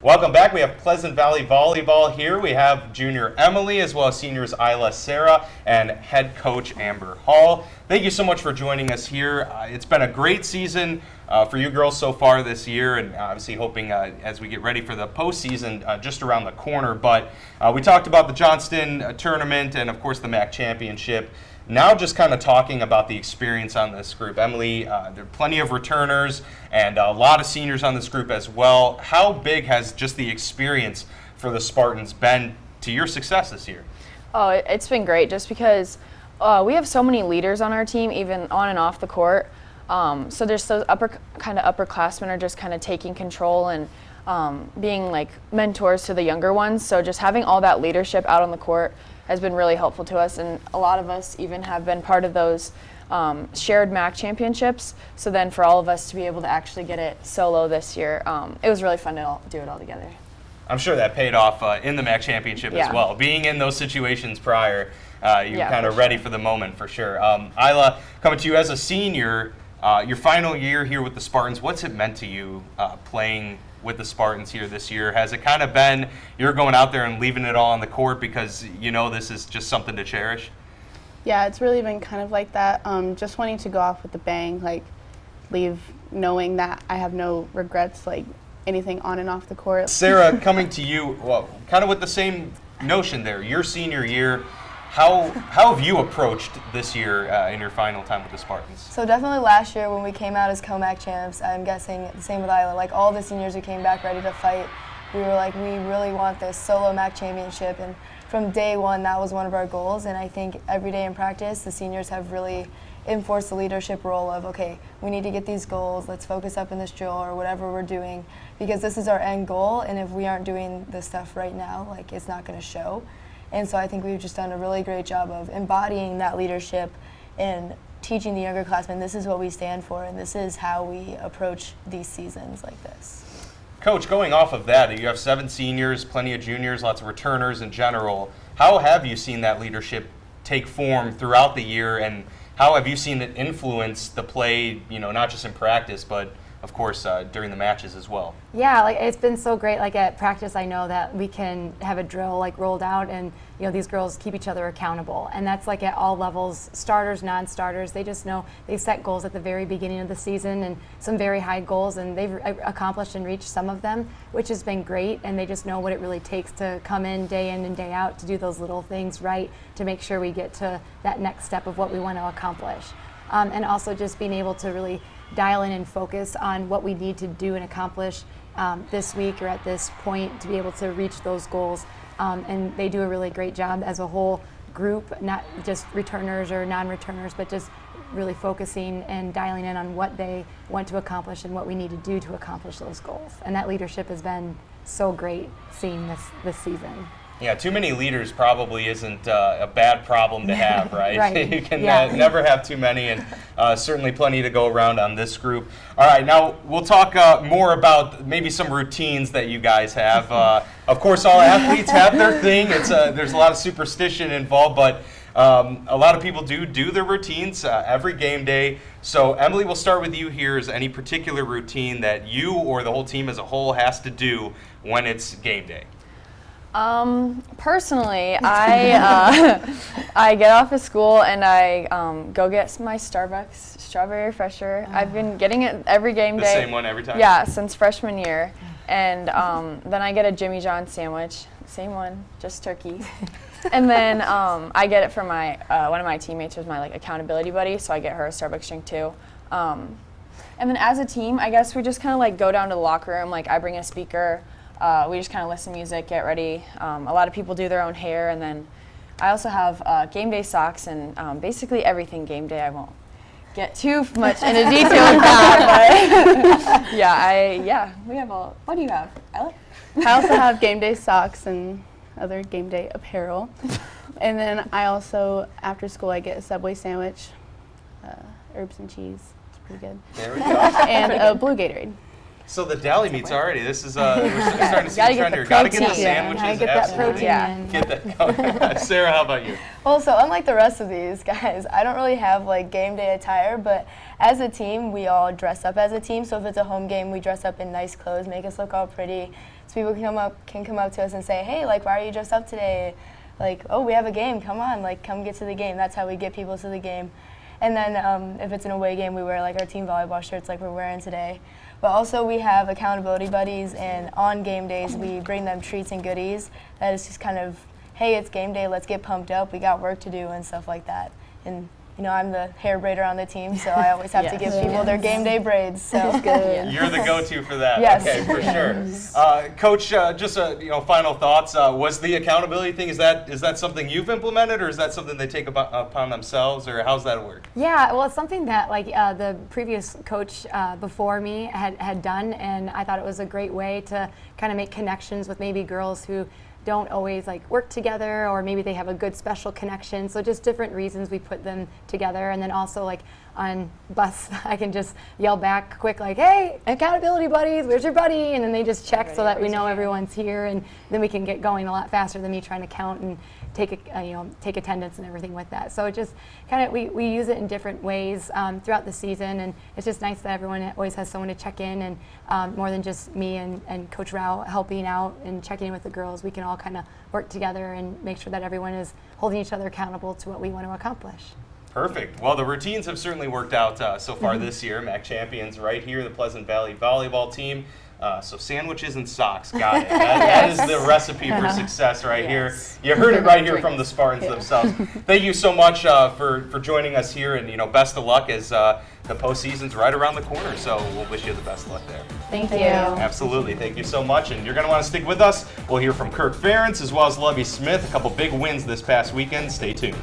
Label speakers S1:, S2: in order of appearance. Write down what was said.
S1: Welcome back. We have Pleasant Valley Volleyball here. We have junior Emily as well as seniors Isla, Sarah, and head coach Amber Hall. Thank you so much for joining us here. It's been a great season for you girls so far this year, and obviously hoping as we get ready for the postseason just around the corner. But we talked about the Johnston tournament and, of course, the MAC championship. Now just kind of talking about the experience on this group. Emily, there are plenty of returners and a lot of seniors on this group as well. How big has just the experience for the Spartans been to your success this year?
S2: Oh, it's been great just because we have so many leaders on our team, even on and off the court. So there's those upperclassmen are just kind of taking control and being like mentors to the younger ones. So just having all that leadership out on the court has been really helpful to us, and a lot of us even have been part of those shared MAC championships. So then for all of us to be able to actually get it solo this year, it was really fun to do it all together.
S1: I'm sure that paid off in the MAC championship as well. Being in those situations prior, you're kind of ready for the moment for sure. Isla, coming to you as a senior, your final year here with the Spartans, what's it meant to you playing with the Spartans here this year? Has it kind of been you're going out there and leaving it all on the court because you know this is just something to cherish?
S3: Yeah, it's really been kind of like that. Just wanting to go off with a bang, like leave knowing that I have no regrets, like anything on and off the court.
S1: Sarah, coming to you, well, kind of with the same notion there, your senior year, how have you approached this year in your final time with the Spartans?
S4: So definitely last year when we came out as co-MAC champs, I'm guessing the same with Isla, like all the seniors who came back ready to fight, we were like, we really want this solo MAC championship, and from day one that was one of our goals, and I think every day in practice the seniors have really enforced the leadership role of, okay, we need to get these goals, let's focus up in this drill or whatever we're doing, because this is our end goal, and if we aren't doing this stuff right now, like it's not going to show. And so I think we've just done a really great job of embodying that leadership and teaching the younger classmen this is what we stand for and this is how we approach these seasons like this.
S1: Coach, going off of that, you have 7 seniors, plenty of juniors, lots of returners in general. How have you seen that leadership take form throughout the year, and how have you seen it influence the play, you know, not just in practice, but of course during the matches as well?
S5: Yeah, like it's been so great. Like at practice, I know that we can have a drill like rolled out, and you know these girls keep each other accountable, and that's like at all levels, starters, non-starters. They just know they set goals at the very beginning of the season, and some very high goals, and they've accomplished and reached some of them, which has been great. And they just know what it really takes to come in and day out to do those little things right to make sure we get to that next step of what we want to accomplish, and also just being able to really dial in and focus on what we need to do and accomplish this week or at this point to be able to reach those goals. And they do a really great job as a whole group, not just returners or non-returners, but just really focusing and dialing in on what they want to accomplish and what we need to do to accomplish those goals. And that leadership has been so great seeing this season.
S1: Yeah, too many leaders probably isn't a bad problem to have, right?
S5: Right.
S1: You can never have too many, and certainly plenty to go around on this group. All right, now we'll talk more about maybe some routines that you guys have. Of course, all athletes have their thing. There's a lot of superstition involved, but a lot of people do their routines every game day. So, Emily, we'll start with you here. Is there any particular routine that you or the whole team as a whole has to do when it's game day?
S2: Personally, I get off of school and I go get my Starbucks strawberry refresher. I've been getting it every game day.
S1: The same one every time?
S2: Yeah, since freshman year. And then I get a Jimmy John's sandwich, same one, just turkey. And then I get it from my one of my teammates who's my accountability buddy, so I get her a Starbucks drink too. And then as a team, I guess we just kind of go down to the locker room. I bring a speaker. We just kind of listen to music, get ready. A lot of people do their own hair, and then I also have game day socks and basically everything game day. I won't get too much into detail with that, but yeah, we have all. What do you have, Ella?
S3: I also have game day socks and other game day apparel. And then I also, after school, I get a Subway sandwich, herbs and cheese. It's pretty good.
S1: There we go.
S3: And a blue Gatorade.
S1: So the deli meats already. This is we're starting to see
S2: Gotta
S1: a
S2: get
S1: trend
S2: the
S1: here. Gotta get the
S2: protein.
S1: sandwiches.
S5: Gotta get that
S1: Absolutely.
S5: protein in.
S1: Get that going. Sarah, how about you?
S4: Well, so unlike the rest of these guys, I don't really have game day attire, but as a team, we all dress up as a team. So if it's a home game, we dress up in nice clothes, make us look all pretty. So people can come up to us and say, hey, like, why are you dressed up today? Like, oh, we have a game, come on, like, come get to the game. That's how we get people to the game. And then if it's an away game, we wear like our team volleyball shirts like we're wearing today. But also we have accountability buddies, and on game days we bring them treats and goodies. That is just kind of, hey, it's game day, let's get pumped up, we got work to do and stuff like that. And you know, I'm the hair braider on the team, so I always have to give people their game day braids. So
S2: Good.
S1: You're the go-to for that.
S4: Yes.
S1: Okay, for sure. Coach, just final thoughts. Was the accountability thing, is that something you've implemented, or is that something they take upon themselves, or how's that work?
S5: Yeah, well, it's something that like the previous coach before me had done, and I thought it was a great way to kind of make connections with maybe girls who don't always like work together, or maybe they have a good special connection. So just different reasons we put them together. And then also like on bus, I can just yell back quick like, hey, accountability buddies, where's your buddy? And then they just check so that we know everyone's here, and then we can get going a lot faster than me trying to count and take attendance and everything with that. So it just kind of, we use it in different ways throughout the season, and it's just nice that everyone always has someone to check in, and more than just me and Coach Rao helping out and checking in with the girls. We can all kind of work together and make sure that everyone is holding each other accountable to what we want to accomplish.
S1: Perfect. Well, the routines have certainly worked out so far this year. MAC champions right here, the Pleasant Valley volleyball team. So sandwiches and socks, got it. That is the recipe for success right here. You heard it right here from the Spartans themselves. Thank you so much for joining us here, and best of luck as the postseason's right around the corner. So we'll wish you the best of luck there.
S2: Thank you.
S1: Absolutely. Thank you so much. And you're going to want to stick with us. We'll hear from Kirk Ferentz as well as Lovey Smith. A couple big wins this past weekend. Stay tuned.